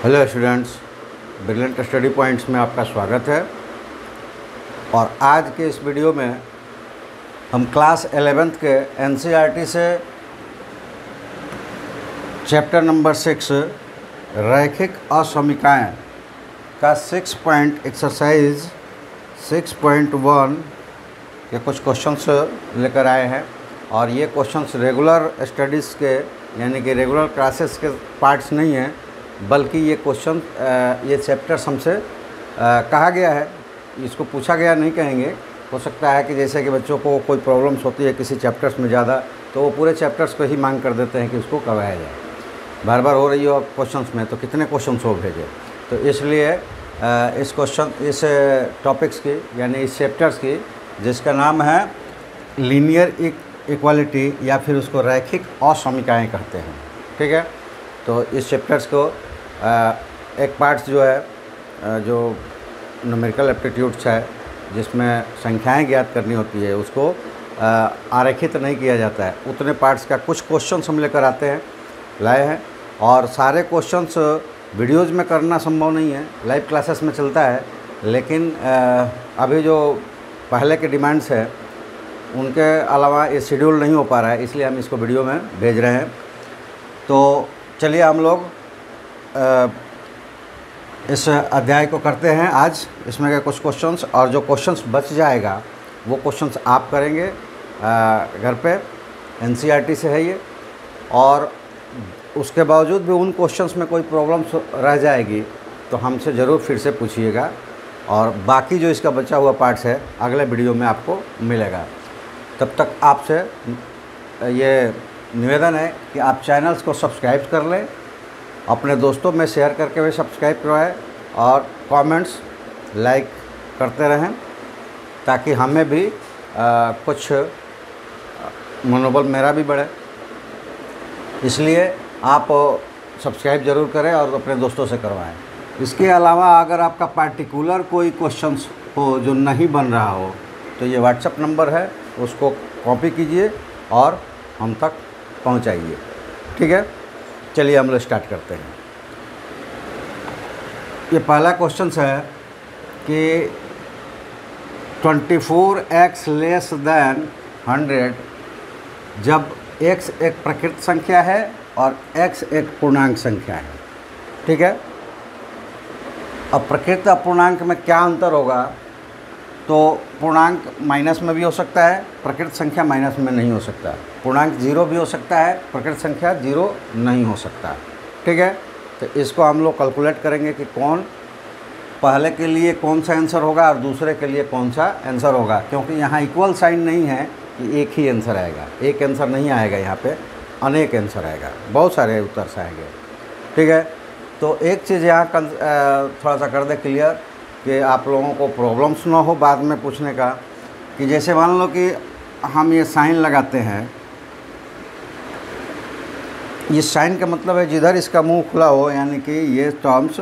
Hello students, brilliant study points में आपका स्वागत है। और आज के इस वीडियो में हम क्लास 11th के एनसीईआरटी से चैप्टर नंबर 6 रैखिक असमीकाएं का 6 पॉइंट एक्सरसाइज 6.1 के कुछ क्वेश्चंस लेकर आए हैं। और ये क्वेश्चंस रेगुलर स्टडीज़ के यानी कि रेगुलर क्लासेस के पार्ट्स नहीं हैं, बल्कि ये क्वेश्चन ये चैप्टर्स हमसे कहा गया है, इसको पूछा गया नहीं कहेंगे। हो सकता है कि जैसे कि बच्चों को कोई प्रॉब्लम्स होती है किसी चैप्टर्स में ज़्यादा, तो वो पूरे चैप्टर्स को ही मांग कर देते हैं कि उसको करवाया जाए। बार बार हो रही हो क्वेश्चंस में, तो कितने क्वेश्चंस हो भेजे। तो इसलिए इस टॉपिक्स की यानी इस चैप्टर्स की, जिसका नाम है लीनियर इक्वालिटी या फिर उसको रैखिक असमीकाएं कहते हैं, ठीक है। तो इस चैप्टर्स को एक पार्ट्स जो है जो न्यूमेरिकल एप्टीट्यूड्स है, जिसमें संख्याएं ज्ञात करनी होती है, उसको आरेखित नहीं किया जाता है। उतने पार्ट्स का कुछ क्वेश्चंस हम लेकर लाए हैं। और सारे क्वेश्चंस वीडियोज़ में करना संभव नहीं है, लाइव क्लासेस में चलता है। लेकिन अभी जो पहले के डिमांड्स है उनके अलावा ये शेड्यूल नहीं हो पा रहा है, इसलिए हम इसको वीडियो में भेज रहे हैं। तो चलिए हम लोग इस अध्याय को करते हैं आज। इसमें के कुछ क्वेश्चंस, और जो क्वेश्चंस बच जाएगा वो क्वेश्चंस आप करेंगे घर पे। एनसीईआरटी से है ये। और उसके बावजूद भी उन क्वेश्चंस में कोई प्रॉब्लम्स रह जाएगी तो हमसे ज़रूर फिर से पूछिएगा। और बाकी जो इसका बचा हुआ पार्ट्स है अगले वीडियो में आपको मिलेगा। तब तक आपसे ये निवेदन है कि आप चैनल्स को सब्सक्राइब कर लें, अपने दोस्तों में शेयर करके भी सब्सक्राइब करवाएं, और कमेंट्स लाइक करते रहें, ताकि हमें भी कुछ मनोबल मेरा भी बढ़े। इसलिए आप सब्सक्राइब ज़रूर करें और अपने दोस्तों से करवाएं। इसके अलावा अगर आपका पार्टिकुलर कोई क्वेश्चंस हो जो नहीं बन रहा हो, तो ये व्हाट्सएप नंबर है, उसको कॉपी कीजिए और हम तक पहुंचाइए, ठीक है। चलिए हम लोग स्टार्ट करते हैं। ये पहला क्वेश्चन है कि 24x लेस दैन 100 जब x एक प्रकृत संख्या है और x एक पूर्णांक संख्या है, ठीक है। अब प्रकृत अपूर्णांक में क्या अंतर होगा? तो पूर्णांक माइनस में भी हो सकता है, प्रकृत संख्या माइनस में नहीं हो सकता। पूर्णांक 0 भी हो सकता है, प्रकृत संख्या 0 नहीं हो सकता, ठीक है। तो इसको हम लोग कैलकुलेट करेंगे कि कौन पहले के लिए कौन सा आंसर होगा और दूसरे के लिए कौन सा आंसर होगा। क्योंकि यहाँ इक्वल साइन नहीं है कि एक ही आंसर आएगा, एक आंसर नहीं आएगा, यहाँ पे अनेक आंसर आएगा, बहुत सारे उत्तर से आएंगे, ठीक है। तो एक चीज़ यहाँ थोड़ा सा कर दे क्लियर, कि आप लोगों को प्रॉब्लम्स ना हो बाद में पूछने का। कि जैसे मान लो कि हम ये साइन लगाते हैं, ये साइन का मतलब है जिधर इसका मुंह खुला हो, यानी कि ये टर्म्स,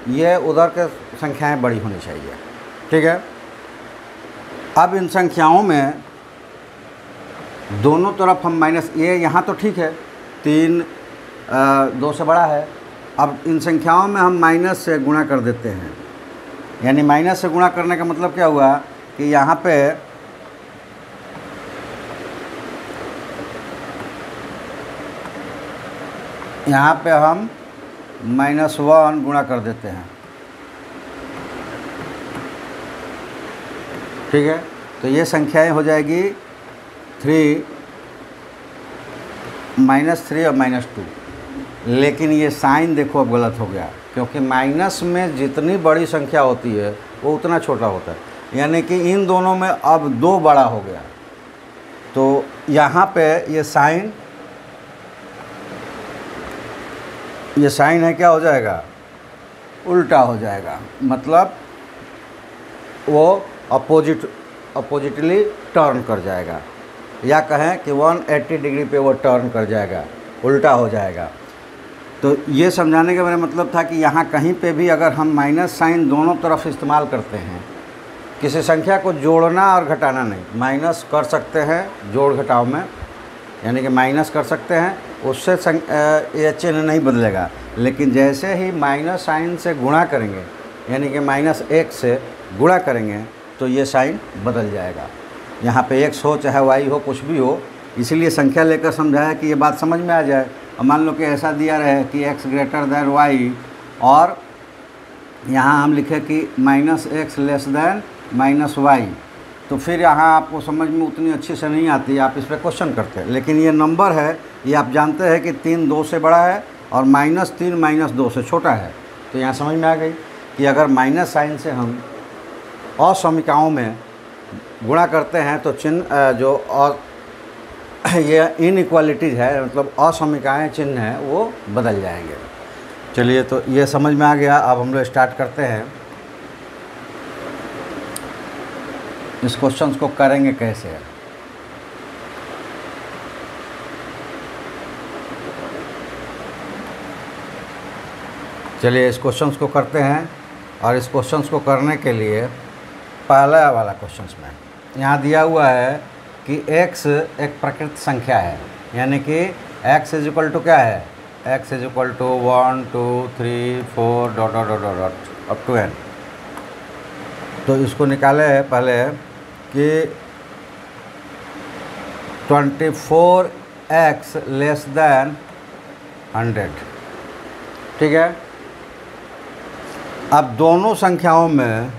ये उधर के संख्याएं बड़ी होनी चाहिए, ठीक है। अब इन संख्याओं में दोनों तरफ हम माइनस, ये यहाँ तो ठीक है, 3 2 से बड़ा है। अब इन संख्याओं में हम माइनस से गुणा कर देते हैं। यानी माइनस से गुणा करने का मतलब क्या हुआ कि यहाँ पे हम -1 गुणा कर देते हैं, ठीक है। तो ये संख्याएं हो जाएगी 3 -3 और -2। लेकिन ये साइन देखो अब गलत हो गया, क्योंकि माइनस में जितनी बड़ी संख्या होती है वो उतना छोटा होता है। यानी कि इन दोनों में अब 2 बड़ा हो गया। तो यहाँ पे ये साइन है, क्या हो जाएगा? उल्टा हो जाएगा। मतलब वो अपोजिटली टर्न कर जाएगा, या कहें कि 180 डिग्री पे वो टर्न कर जाएगा, उल्टा हो जाएगा। तो ये समझाने का मेरा मतलब था कि यहाँ कहीं पे भी अगर हम माइनस साइन दोनों तरफ इस्तेमाल करते हैं, किसी संख्या को जोड़ना और घटाना नहीं, माइनस कर सकते हैं जोड़ घटाव में, यानी कि माइनस कर सकते हैं उससे ये चिन्ह नहीं बदलेगा। लेकिन जैसे ही माइनस साइन से गुणा करेंगे, यानी कि -1 से गुणा करेंगे, तो ये साइन बदल जाएगा। यहाँ पे x हो चाहे y हो, कुछ भी हो, इसीलिए संख्या लेकर समझाया कि ये बात समझ में आ जाए। अब मान लो कि ऐसा दिया रहे कि x ग्रेटर दैन y, और यहाँ हम लिखे कि -x लेस दैन -y, तो फिर यहाँ आपको समझ में उतनी अच्छी से नहीं आती, आप इस पर क्वेश्चन करते हैं। लेकिन ये नंबर है, ये आप जानते हैं कि 3 2 से बड़ा है और -3 -2 से छोटा है। तो यहाँ समझ में आ गई कि अगर माइनस साइन से हम असमीकाओं में गुणा करते हैं तो चिन्ह जो और ये इनइक्वालिटीज़ है, मतलब असमीकाएँ चिन्ह हैं, वो बदल जाएंगे। चलिए, तो ये समझ में आ गया। अब हम लोग स्टार्ट करते हैं। इस क्वेश्चंस को करेंगे कैसे। चलिए, इस क्वेश्चंस को करते हैं। और इस क्वेश्चंस को करने के लिए पहला वाला क्वेश्चंस में यहाँ दिया हुआ है कि x एक प्रकृत संख्या है, यानी कि x इज इक्वल टू क्या है, x is equal to 1 2 3 4 dot dot dot dot up to n। तो इसको निकाले है पहले कि 24x लेस दैन 100, ठीक है। अब दोनों संख्याओं में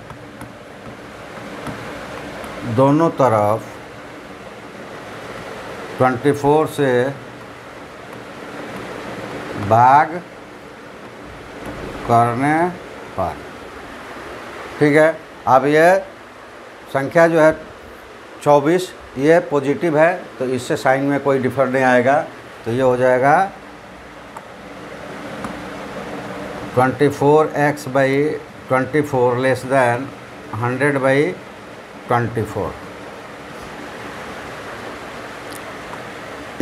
दोनों तरफ 24 से भाग करने पर, ठीक है। अब ये संख्या जो है 24, ये पॉजिटिव है, तो इससे साइन में कोई डिफर नहीं आएगा। तो ये हो जाएगा 24x/24 लेस दैन 100/24।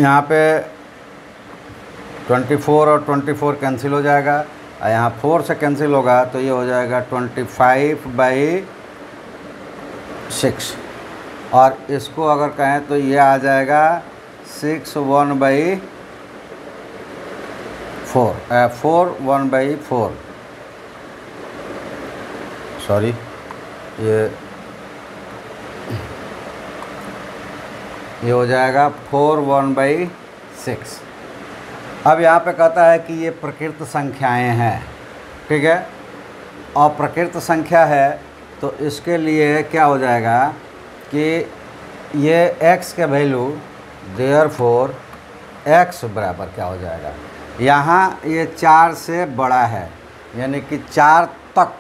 यहाँ पे 24 और 24 कैंसिल हो जाएगा, और यहाँ 4 से कैंसिल होगा, तो ये हो जाएगा 25/6। और इसको अगर कहें तो ये आ जाएगा 6/1/4 4/1/4, सॉरी, ये हो जाएगा 4/1/6। अब यहाँ पे कहता है कि ये प्रकृत संख्याएं हैं, ठीक है। और प्रकृत संख्या है तो इसके लिए क्या हो जाएगा कि ये x के वैल्यू, देयरफॉर x बराबर क्या हो जाएगा, यहाँ ये 4 से बड़ा है, यानी कि 4 तक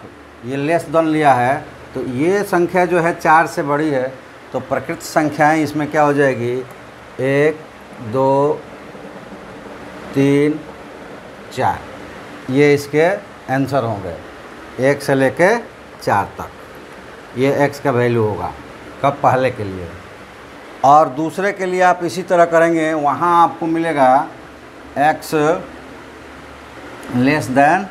ये लेस देन लिया है, तो ये संख्या जो है 4 से बड़ी है। तो प्रकृत संख्याएं इसमें क्या हो जाएगी, 1 2 3 4, ये इसके आंसर होंगे। 1 से लेके 4 तक ये x का वैल्यू होगा, कब, पहले के लिए। और दूसरे के लिए आप इसी तरह करेंगे, वहाँ आपको मिलेगा x लेस दैन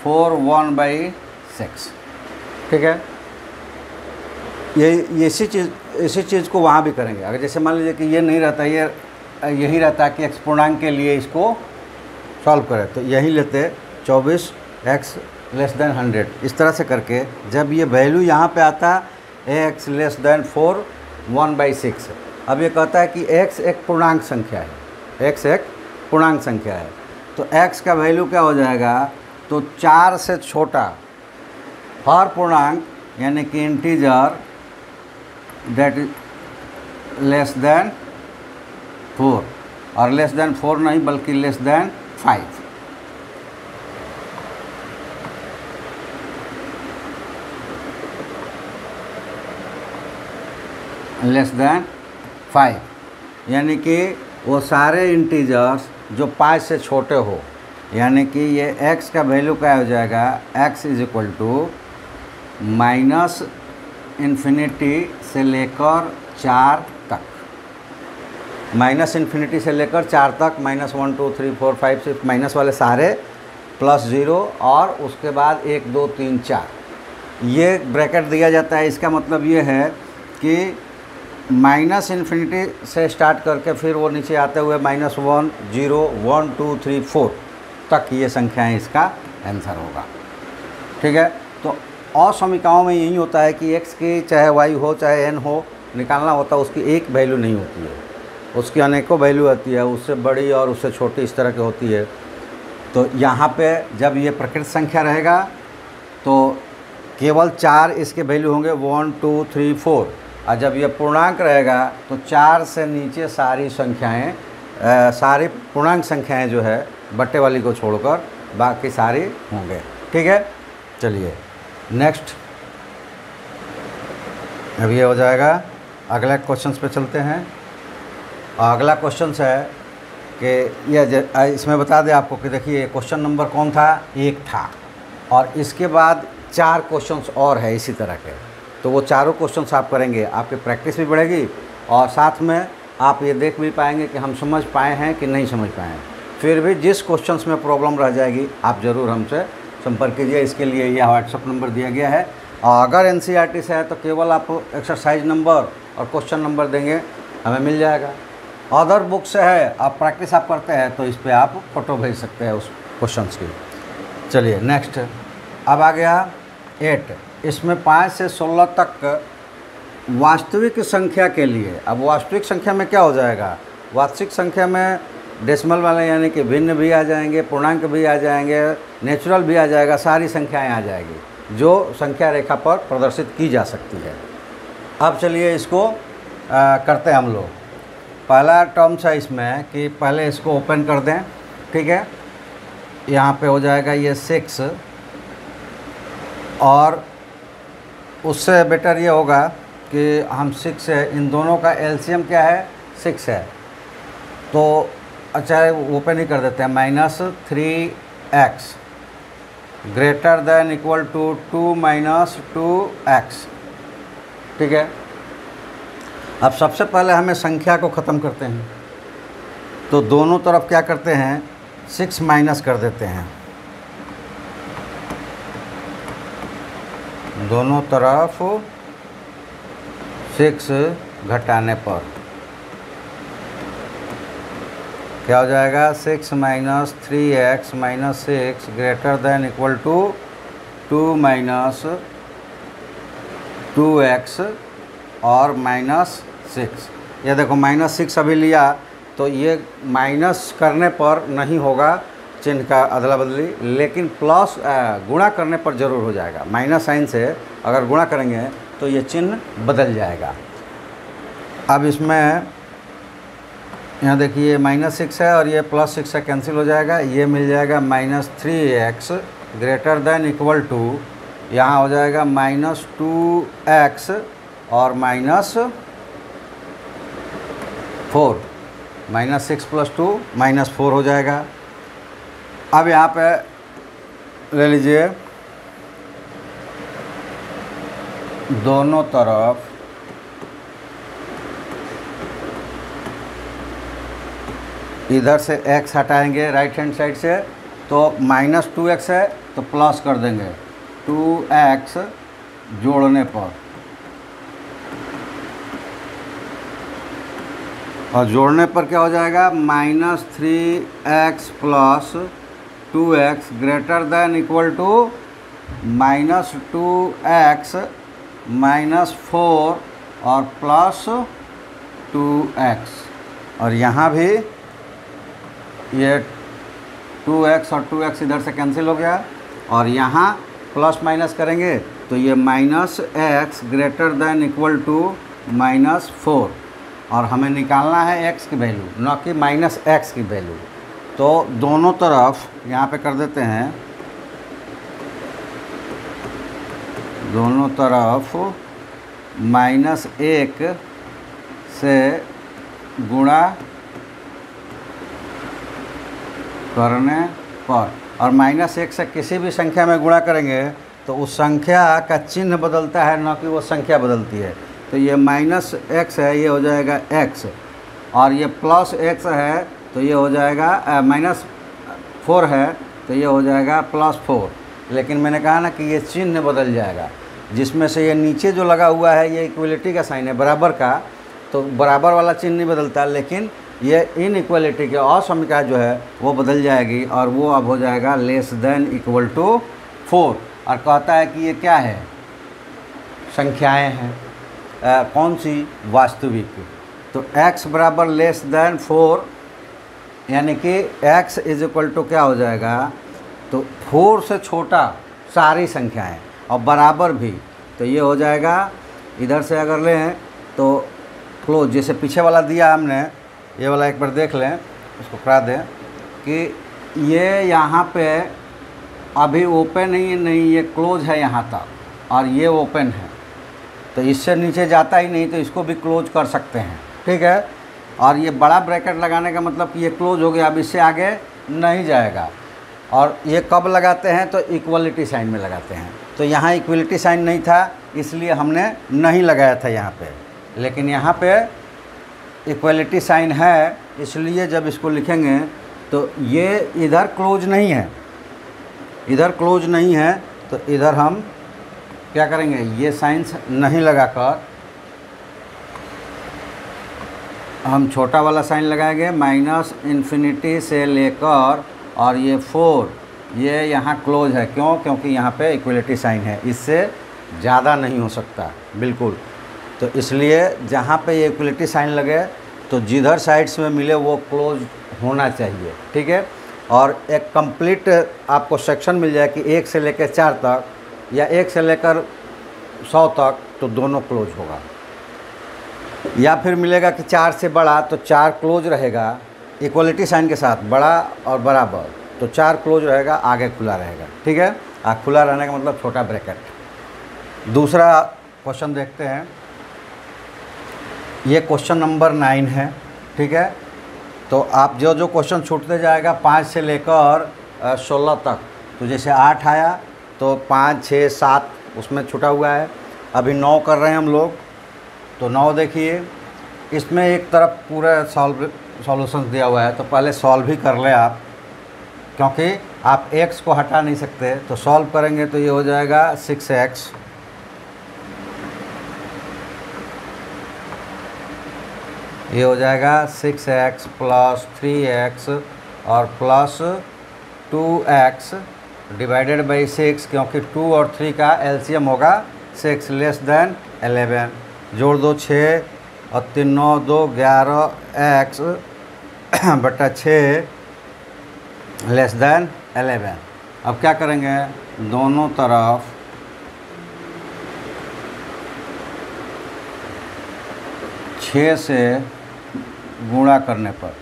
4/1/6, ठीक है। ये इसी चीज़ को वहाँ भी करेंगे। अगर जैसे मान लीजिए कि ये नहीं रहता, ये यही रहता कि x पूर्णांक के लिए इसको सॉल्व करें, तो यही लेते 24x लेस दैन 100। इस तरह से करके जब ये वैल्यू यहाँ पे आता x लेस दैन 4/1/6। अब ये कहता है कि x एक पूर्णांक संख्या है, x एक पूर्णांक संख्या है, तो x का वैल्यू क्या हो जाएगा, तो 4 से छोटा हर पूर्णांक, यानी कि integer that is less than 4, और लेस दैन 4 नहीं बल्कि लेस दैन 5। लेस दैन 5, यानी कि वो सारे इंटीजर्स जो 5 से छोटे हो, यानी कि ये x का वैल्यू क्या हो जाएगा, x इज इक्वल टू -∞ से लेकर 4 तक, -∞ से लेकर 4 तक, -1 2 3 4 5 6 माइनस वाले सारे, +0, और उसके बाद 1 2 3 4 ये ब्रैकेट दिया जाता है। इसका मतलब ये है कि माइनस इन्फिनिटी से स्टार्ट करके फिर वो नीचे आते हुए -1 0 1 2 3 4 तक ये संख्याएं इसका आंसर होगा। ठीक है, तो असमीकाओं में यही होता है कि x की चाहे y हो चाहे n हो, निकालना होता है, उसकी एक वैल्यू नहीं होती है, उसकी अनेकों वैल्यू आती है, उससे बड़ी और उससे छोटी इस तरह की होती है। तो यहाँ पे जब ये प्रकृत संख्या रहेगा तो केवल 4 इसके वैल्यू होंगे 1 2 3 4, और जब ये पूर्णांक रहेगा तो 4 से नीचे सारी संख्याएं, सारी पूर्णांक संख्याएं जो है बट्टे वाली को छोड़कर बाकी सारी होंगे। ठीक है, चलिए नेक्स्ट, अब ये हो जाएगा। अगला क्वेश्चन पे चलते हैं। अगला क्वेश्चन है कि यह इसमें बता दें आपको कि देखिए क्वेश्चन नंबर कौन था, 1 था, और इसके बाद 4 क्वेश्चंस और है इसी तरह के। तो वो चारों क्वेश्चंस आप करेंगे, आपकी प्रैक्टिस भी बढ़ेगी और साथ में आप ये देख भी पाएंगे कि हम समझ पाए हैं कि नहीं समझ पाए हैं। फिर भी जिस क्वेश्चंस में प्रॉब्लम रह जाएगी आप ज़रूर हमसे संपर्क कीजिए। इसके लिए यह व्हाट्सअप नंबर दिया गया है, और अगर NCERT से है तो केवल आप एक्सरसाइज नंबर और क्वेश्चन नंबर देंगे, हमें मिल जाएगा। अदर बुक से है, आप प्रैक्टिस आप करते हैं तो इस पर आप फ़ोटो भेज सकते हैं उस क्वेश्चन की। चलिए नेक्स्ट, अब आ गया 8। इसमें 5 से 16 तक वास्तविक संख्या के लिए। अब वास्तविक संख्या में क्या हो जाएगा, वास्तविक संख्या में डेसिमल वाले यानी कि भिन्न भी आ जाएंगे, पूर्णांक भी आ जाएंगे, नेचुरल भी आ जाएगा, सारी संख्याएं आ जाएगी जो संख्या रेखा पर प्रदर्शित की जा सकती है। अब चलिए इसको करते हैं हम लोग। पहला टर्म्स है इसमें कि पहले इसको ओपन कर दें। ठीक है, यहाँ पे हो जाएगा ये 6, और उससे बेटर ये होगा कि हम 6 है, इन दोनों का एलसीएम क्या है, 6 है, तो अच्छा ओपन ही कर देते हैं। -3x greater than equal to 2 - 2x। ठीक है, अब सबसे पहले हमें संख्या को ख़त्म करते हैं, तो दोनों तरफ क्या करते हैं, 6 माइनस कर देते हैं, दोनों तरफ 6 घटाने पर क्या हो जाएगा, 6 - 3x - 6 greater than equal to 2 - 2x और -6। ये देखो -6 अभी लिया, तो ये माइनस करने पर नहीं होगा चिन्ह का अदला बदली, लेकिन प्लस गुणा करने पर ज़रूर हो जाएगा। माइनस साइन से अगर गुणा करेंगे तो ये चिन्ह बदल जाएगा। अब इसमें यहाँ देखिए -6 है और ये +6 से कैंसिल हो जाएगा, ये मिल जाएगा -3x greater than equal to, यहाँ हो जाएगा -2x और -4, -6 + 2 -4 हो जाएगा। अब यहाँ पे ले लीजिए, दोनों तरफ इधर से x हटाएंगे राइट हैंड साइड से, तो -2x है तो प्लस कर देंगे 2x जोड़ने पर, और जोड़ने पर क्या हो जाएगा, -3x + 2x greater than equal to -2x -4 और +2x, और यहाँ भी ये 2x और 2x इधर से कैंसिल हो गया, और यहाँ प्लस माइनस करेंगे तो ये -x greater than equal to -4, और हमें निकालना है x की वैल्यू, न कि -x की वैल्यू। तो दोनों तरफ यहाँ पे कर देते हैं, दोनों तरफ -1 से गुणा करने पर, और -1 से किसी भी संख्या में गुणा करेंगे तो उस संख्या का चिन्ह बदलता है, न कि वो संख्या बदलती है। तो ये -x है, ये हो जाएगा x, और ये +x है तो ये हो जाएगा -4 है तो ये हो जाएगा +4। लेकिन मैंने कहा ना कि ये चिन्ह बदल जाएगा, जिसमें से ये नीचे जो लगा हुआ है ये इक्वलिटी का साइन है, बराबर का, तो बराबर वाला चिन्ह नहीं बदलता, लेकिन ये इनइक्वालिटी के असमीकरण जो है वो बदल जाएगी और वो अब हो जाएगा लेस देन इक्वल टू 4। और कहता है कि ये क्या है, संख्याएं हैं, कौन सी, वास्तविक। तो x बराबर लेस देन 4 यानी कि x इज इक्वल टू क्या हो जाएगा, तो 4 से छोटा सारी संख्याएं और बराबर भी, तो ये हो जाएगा। इधर से अगर लें तो क्लोज, जैसे पीछे वाला दिया हमने, ये वाला एक बार देख लें, उसको करा दें कि ये यहाँ पे अभी ओपन ही नहीं, ये क्लोज है यहाँ तक और ये ओपन है, तो इससे नीचे जाता ही नहीं, तो इसको भी क्लोज कर सकते हैं, ठीक है। और ये बड़ा ब्रैकेट लगाने का मतलब कि ये क्लोज हो गया, अब इससे आगे नहीं जाएगा। और ये कब लगाते हैं, तो इक्वलिटी साइन में लगाते हैं। तो यहाँ इक्वलिटी साइन नहीं था, इसलिए हमने नहीं लगाया था यहाँ पे, लेकिन यहाँ पे इक्वलिटी साइन है, इसलिए जब इसको लिखेंगे तो ये इधर क्लोज नहीं है, इधर क्लोज नहीं है, तो इधर हम क्या करेंगे, ये साइंस नहीं लगाकर हम छोटा वाला साइन लगाएंगे, माइनस इन्फिनिटी से लेकर और ये 4, ये यहाँ क्लोज है। क्यों, क्योंकि यहाँ पे इक्वलिटी साइन है, इससे ज़्यादा नहीं हो सकता बिल्कुल। तो इसलिए जहाँ पे ये इक्वलिटी साइन लगे तो जिधर साइड्स में मिले वो क्लोज होना चाहिए, ठीक है। और एक कंप्लीट आपको सेक्शन मिल जाए कि 1 से लेकर 4 तक या 1 से लेकर 100 तक, तो दोनों क्लोज होगा। या फिर मिलेगा कि 4 से बड़ा, तो 4 क्लोज रहेगा इक्वलिटी साइन के साथ, बड़ा और बराबर, तो 4 क्लोज रहेगा, आगे खुला रहेगा, ठीक है। खुला रहने का मतलब छोटा ब्रैकेट। दूसरा क्वेश्चन देखते हैं, ये क्वेश्चन नंबर 9 है, ठीक है। तो आप जो जो क्वेश्चन छूटते जाएगा 5 से लेकर 16 तक, तो जैसे 8 आया तो 5, 6, 7 उसमें छूटा हुआ है। अभी 9 कर रहे हैं हम लोग, तो 9 देखिए, इसमें एक तरफ पूरा सॉल्यूशन दिया हुआ है, तो पहले सॉल्व ही कर लें आप, क्योंकि आप x को हटा नहीं सकते। तो सॉल्व करेंगे तो ये हो जाएगा 6x, ये हो जाएगा 6x प्लस 3x और प्लस 2x डिवाइडेड बाई 6, क्योंकि 2 और 3 का एलसीएम होगा 6, लेस देन 11। जोड़ दो 6 और 3 9 2 11x बटा 6 लेस देन 11। अब क्या करेंगे, दोनों तरफ छः से गुणा करने पर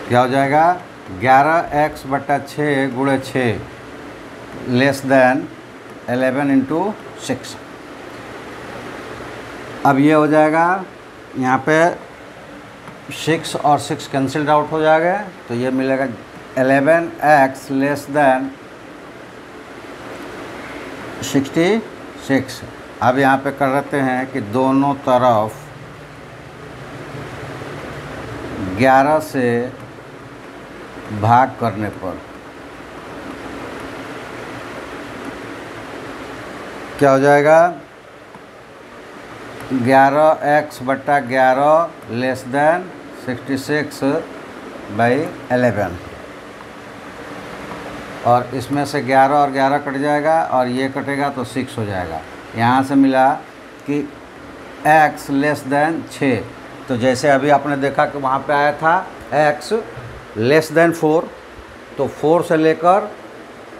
क्या हो जाएगा, 11x बटा 6 गुणे 6 लेस देन 11 इंटू 6। अब ये हो जाएगा, यहाँ पे 6 और 6 कैंसिल्ड आउट हो जाएगा, तो ये मिलेगा 11x लेस देन 66। अब यहाँ पे कर लेते हैं कि दोनों तरफ 11 से भाग करने पर क्या हो जाएगा, 11x बटा 11 लेस देन 66 बाई 11। और इसमें से 11 और 11 कट जाएगा और ये कटेगा तो 6 हो जाएगा। यहाँ से मिला कि x लेस देन 6, तो जैसे अभी आपने देखा कि वहाँ पे आया था x लेस देन 4, तो 4 से लेकर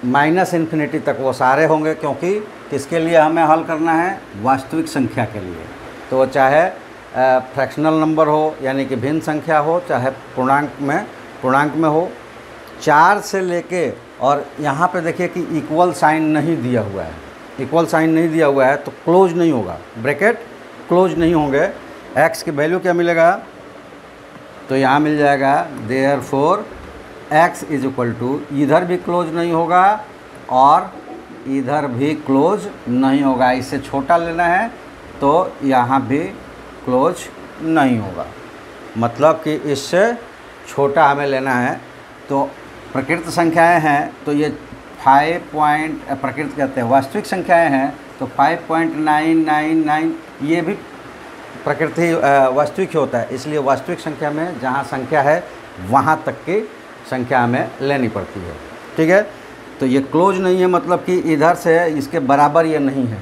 माइनस इन्फिनिटी तक वो सारे होंगे, क्योंकि किसके लिए हमें हल करना है, वास्तविक संख्या के लिए। तो वो चाहे फ्रैक्शनल नंबर हो यानी कि भिन्न संख्या हो, चाहे पूर्णांक में हो, 4 से लेके, और यहाँ पे देखिए कि इक्वल साइन नहीं दिया हुआ है, इक्वल साइन नहीं दिया हुआ है तो क्लोज नहीं होगा, ब्रैकेट क्लोज नहीं होंगे। x की वैल्यू क्या मिलेगा, तो यहाँ मिल जाएगा therefore x is equal to, इधर भी क्लोज नहीं होगा और इधर भी क्लोज नहीं होगा। इससे छोटा लेना है तो यहाँ भी क्लोज नहीं होगा, मतलब कि इससे छोटा हमें लेना है। तो प्रकृत संख्याएं हैं तो ये 5 पॉइंट, प्रकृत कहते हैं वास्तविक संख्याएं हैं तो 5.999 ये भी प्रकृति वास्तविक ही होता है, इसलिए वास्तविक संख्या में जहाँ संख्या है वहाँ तक की संख्या हमें लेनी पड़ती है। ठीक है, तो ये क्लोज नहीं है, मतलब कि इधर से इसके बराबर ये नहीं है,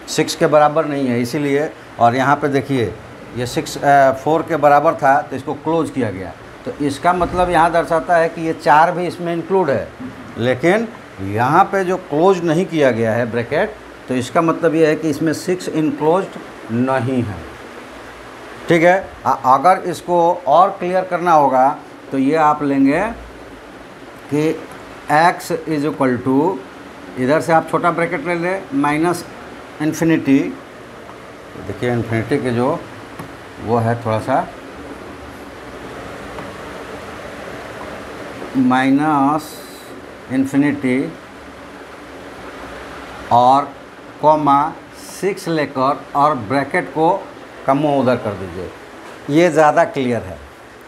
6 के बराबर नहीं है, इसीलिए। और यहाँ पे देखिए ये 4 के बराबर था तो इसको क्लोज किया गया, तो इसका मतलब यहाँ दर्शाता है कि ये 4 भी इसमें इंक्लूड है। लेकिन यहाँ पे जो क्लोज नहीं किया गया है ब्रैकेट, तो इसका मतलब ये है कि इसमें 6 इनक्लोज्ड नहीं है। ठीक है, अगर इसको और क्लियर करना होगा तो ये आप लेंगे कि x इज इक्वल टू, इधर से आप छोटा ब्रैकेट ले लें, माइनस इन्फिनिटी। देखिए इन्फिनिटी के जो वो है थोड़ा सा माइनस इन्फिनिटी और कॉमा 6 लेकर और ब्रैकेट को कम उधर कर दीजिए। ये ज़्यादा क्लियर है,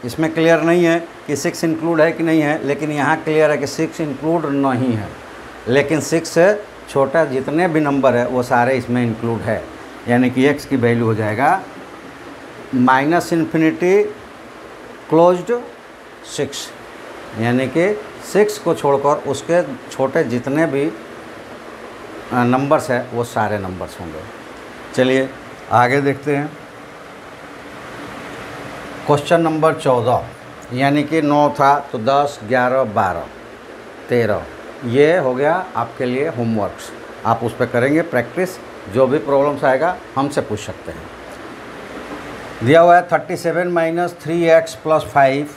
इसमें क्लियर नहीं है कि 6 इंक्लूड है कि नहीं है, लेकिन यहाँ क्लियर है कि 6 इंक्लूड नहीं है। लेकिन 6 से छोटा जितने भी नंबर है वो सारे इसमें इंक्लूड है, यानी कि x की वैल्यू हो जाएगा माइनस इन्फिनिटी क्लोज्ड 6, यानी कि 6 को छोड़कर उसके छोटे जितने भी नंबर्स है वो सारे नंबर्स होंगे। चलिए आगे देखते हैं। क्वेश्चन नंबर 14, यानी कि 9 था तो 10, 11, 12, 13, ये हो गया आपके लिए होमवर्क्स। आप उस पर करेंगे प्रैक्टिस, जो भी प्रॉब्लम्स आएगा हमसे पूछ सकते हैं। दिया हुआ है 37 minus 3x plus 5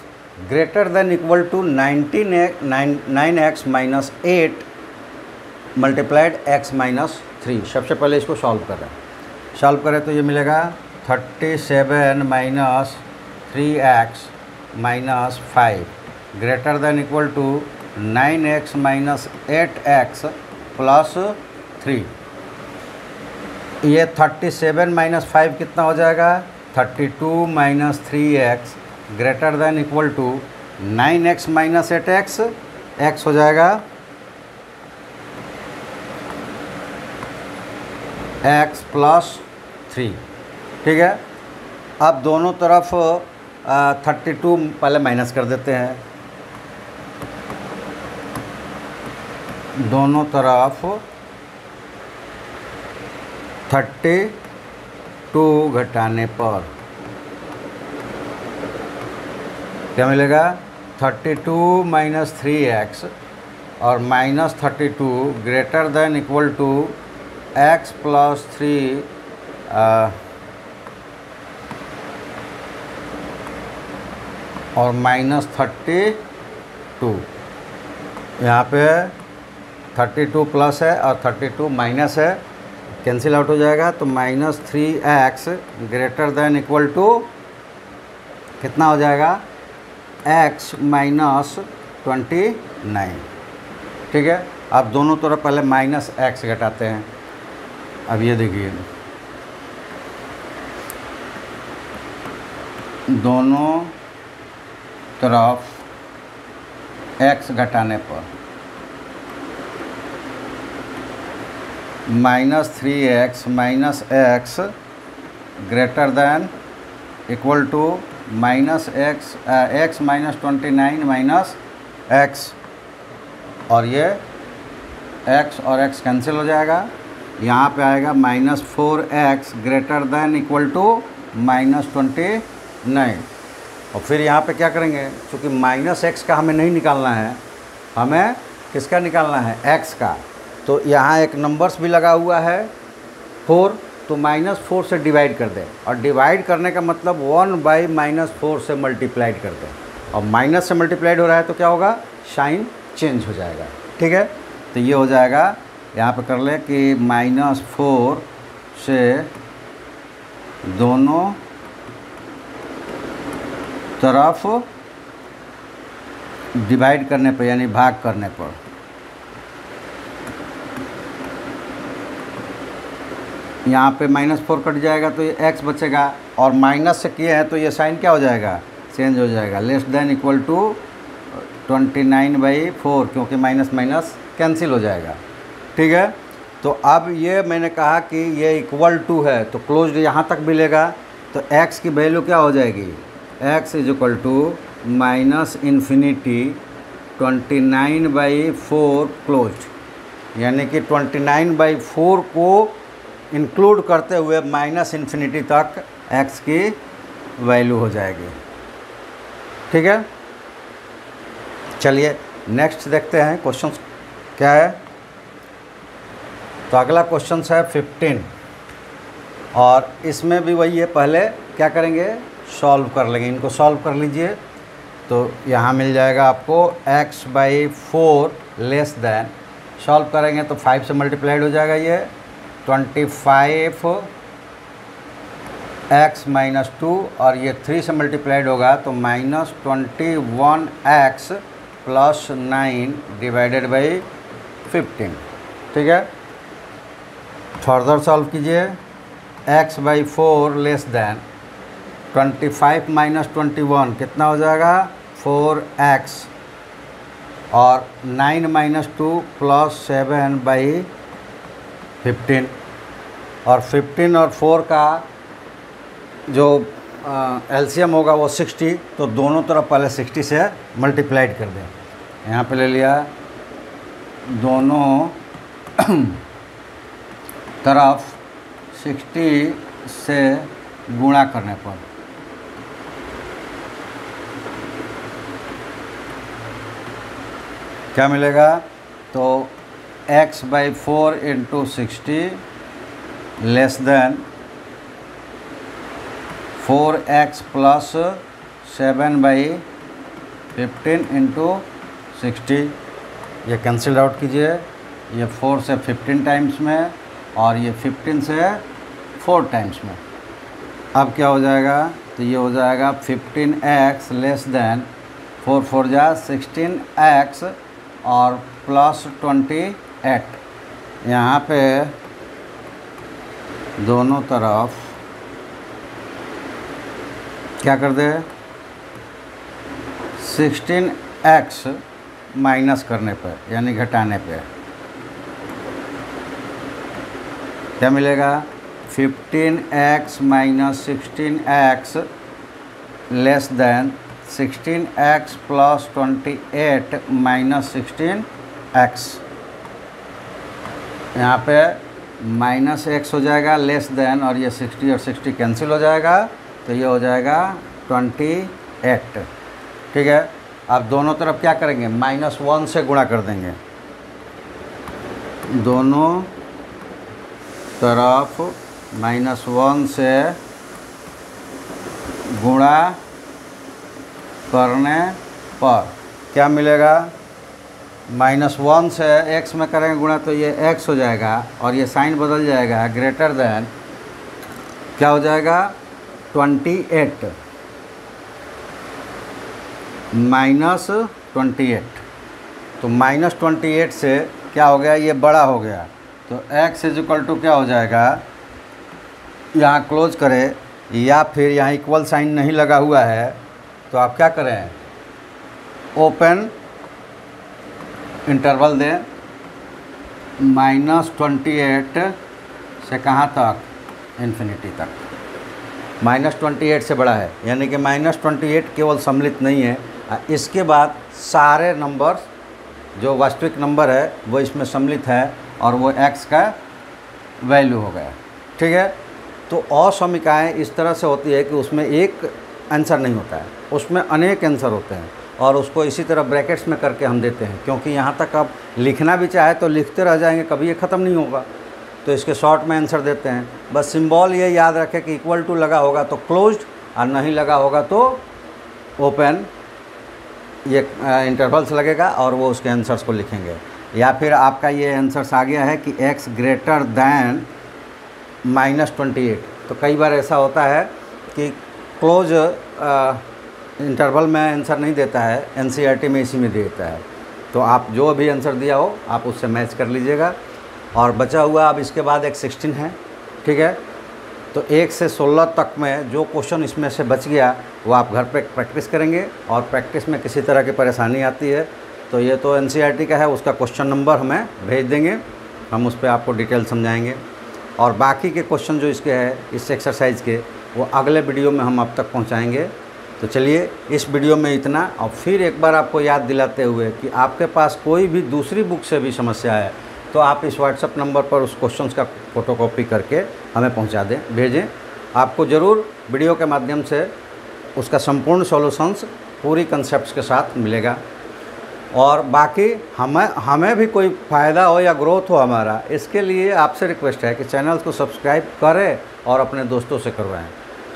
greater than equal to 9x minus 8 multiplied x minus 3। सबसे पहले इसको सॉल्व कर रहे हैं। सॉल्व करें तो ये मिलेगा 37 minus 3x minus 5 greater than equal to 9x minus 8x plus 3। ये 37 माइनस 5 कितना हो जाएगा, 32 minus 3x greater than equal to 9x minus 8x, x हो जाएगा x प्लस 3। ठीक है, अब दोनों तरफ 32 पहले माइनस कर देते हैं, दोनों तरफ 32 घटाने पर क्या मिलेगा, 32 माइनस 3x और minus 32 greater than equal to x plus 3 और माइनस 32। यहाँ पे 32 प्लस है और 32 माइनस है, कैंसिल आउट हो जाएगा। तो minus 3x greater than equal to कितना हो जाएगा, x माइनस 29। ठीक है, अब दोनों तरफ पहले माइनस x घटाते हैं। अब ये देखिए दोनों तरफ x घटाने पर minus 3x minus x greater than equal to minus x minus 29 minus x, और ये x और x कैंसिल हो जाएगा। यहाँ पे आएगा minus 4x greater than equal to minus 29। और फिर यहाँ पे क्या करेंगे, क्योंकि माइनस x का हमें नहीं निकालना है, हमें किसका निकालना है, x का। तो यहाँ एक नंबर्स भी लगा हुआ है 4, तो माइनस 4 से डिवाइड कर दें, और डिवाइड करने का मतलब 1 बाई माइनस 4 से मल्टीप्लाइड कर दें। और माइनस से मल्टीप्लाइड हो रहा है तो क्या होगा, साइन चेंज हो जाएगा। ठीक है, तो ये हो जाएगा, यहाँ पे कर ले कि माइनस 4 से दोनों तरफ डिवाइड करने पर, यानी भाग करने पर, यहाँ पे माइनस 4 कट जाएगा तो ये x बचेगा, और माइनस से किए हैं तो ये साइन क्या हो जाएगा, चेंज हो जाएगा, लेस देन इक्वल टू 29/4, क्योंकि माइनस माइनस कैंसिल हो जाएगा। ठीक है, तो अब ये मैंने कहा कि ये इक्वल टू है, तो क्लोज्ड यहाँ तक मिलेगा, तो x की वैल्यू क्या हो जाएगी, x is equal to minus infinity 29/4 closed, यानी कि 29/4 को इंक्लूड करते हुए माइनस इन्फिनिटी तक x की वैल्यू हो जाएगी। ठीक है, चलिए नेक्स्ट देखते हैं क्वेश्चन क्या है। तो अगला क्वेश्चन है 15, और इसमें भी वही है, पहले क्या करेंगे, सॉल्व कर लेंगे, इनको सॉल्व कर लीजिए। तो यहाँ मिल जाएगा आपको x/4 लेस देन, सॉल्व करेंगे तो 5 से मल्टीप्लाइड हो जाएगा, ये 25x-2, और ये 3 से मल्टीप्लाइड होगा तो -21x + 9 डिवाइडेड बाई 15। ठीक है, फर्दर सॉल्व कीजिए, x/4 लेस देन 25 - 21 कितना हो जाएगा, 4x, और 9 - 2 + 7/15, और 15 और 4 का जो एलसीएम होगा वो 60, तो दोनों तरफ पहले 60 से मल्टीप्लाइड कर दें। यहाँ पे ले लिया, दोनों तरफ 60 से गुणा करने पर क्या मिलेगा, तो x/4 × 60 लेस देन 4x + 7/15 × 60, ये कैंसिल आउट कीजिए, ये 4 से 15 टाइम्स में, और ये 15 से 4 टाइम्स में। अब क्या हो जाएगा, तो ये हो जाएगा 15x लेस देन 4 × 4 = 16x और +28। यहाँ पे दोनों तरफ क्या कर दे, 16x माइनस करने पर, यानी घटाने पे क्या मिलेगा, 15x - 16x less than 16x + 28 - 16x। यहाँ पे -x हो जाएगा लेस देन, और ये 60 और 60 कैंसिल हो जाएगा, तो ये हो जाएगा 28। ठीक है, अब दोनों तरफ क्या करेंगे, -1 से गुणा कर देंगे, दोनों तरफ -1 से गुणा करने पर क्या मिलेगा, -1 से x में करेंगे गुणा तो ये x हो जाएगा, और ये साइन बदल जाएगा, ग्रेटर देन क्या हो जाएगा, 28 -28, तो -28 से क्या हो गया, ये बड़ा हो गया, तो x = क्या हो जाएगा, यहाँ क्लोज करें, या फिर यहाँ इक्वल साइन नहीं लगा हुआ है तो आप क्या करें, ओपन इंटरवल दें, -28 से कहाँ तक, इन्फिनिटी तक, -28 से बड़ा है, यानी कि -28 केवल सम्मिलित नहीं है, इसके बाद सारे नंबर्स जो वास्तविक नंबर है वो इसमें सम्मिलित है, और वो x का वैल्यू हो गया। ठीक है, तो असमीकाएँ इस तरह से होती है कि उसमें एक आंसर नहीं होता है, उसमें अनेक आंसर होते हैं, और उसको इसी तरह ब्रैकेट्स में करके हम देते हैं, क्योंकि यहाँ तक आप लिखना भी चाहे तो लिखते रह जाएंगे, कभी ये ख़त्म नहीं होगा, तो इसके शॉर्ट में आंसर देते हैं। बस सिंबल ये याद रखें कि इक्वल टू लगा होगा तो क्लोज्ड, और नहीं लगा होगा तो ओपन, ये इंटरवल्स लगेगा और वो उसके आंसर्स को लिखेंगे। या फिर आपका ये आंसर्स आ गया है कि x ग्रेटर दैन -28, तो कई बार ऐसा होता है कि क्लोज इंटरवल में आंसर नहीं देता है, एनसीईआरटी में इसी में देता है, तो आप जो भी आंसर दिया हो आप उससे मैच कर लीजिएगा। और बचा हुआ अब इसके बाद एक 16 है। ठीक है, तो 1 से 16 तक में जो क्वेश्चन इसमें से बच गया वो आप घर पे प्रैक्टिस करेंगे, और प्रैक्टिस में किसी तरह की परेशानी आती है तो ये तो एनसीईआरटी का है, उसका क्वेश्चन नंबर हमें भेज देंगे, हम उस पर आपको डिटेल समझाएंगे। और बाकी के क्वेश्चन जो इसके है इस एक्सरसाइज के, वो अगले वीडियो में हम आप तक पहुंचाएंगे। तो चलिए इस वीडियो में इतना। और फिर एक बार आपको याद दिलाते हुए कि आपके पास कोई भी दूसरी बुक से भी समस्या है तो आप इस व्हाट्सएप नंबर पर उस क्वेश्चंस का फ़ोटोकॉपी करके हमें पहुंचा दें, भेजें। आपको ज़रूर वीडियो के माध्यम से उसका संपूर्ण सॉल्यूशंस पूरी कंसेप्ट्स के साथ मिलेगा। और बाकी हमें भी कोई फ़ायदा हो या ग्रोथ हो हमारा, इसके लिए आपसे रिक्वेस्ट है कि चैनल को सब्सक्राइब करें और अपने दोस्तों से करवाएं।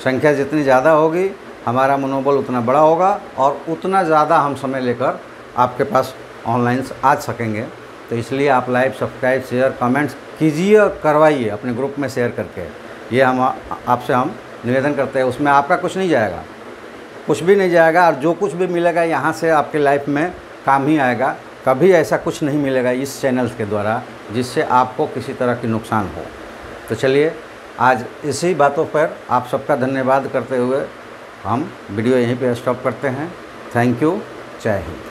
संख्या जितनी ज़्यादा होगी हमारा मनोबल उतना बड़ा होगा और उतना ज़्यादा हम समय लेकर आपके पास ऑनलाइन आ सकेंगे। तो इसलिए आप लाइक, सब्सक्राइब, शेयर, कमेंट्स कीजिए और करवाइए अपने ग्रुप में शेयर करके। ये हम आपसे निवेदन करते हैं। उसमें आपका कुछ नहीं जाएगा, कुछ भी नहीं जाएगा, और जो कुछ भी मिलेगा यहाँ से आपके लाइफ में काम ही आएगा। कभी ऐसा कुछ नहीं मिलेगा इस चैनल के द्वारा जिससे आपको किसी तरह की नुकसान हो। तो चलिए आज इसी बातों पर आप सबका धन्यवाद करते हुए हम वीडियो यहीं पे स्टॉप करते हैं। Thank you. जय हिंद।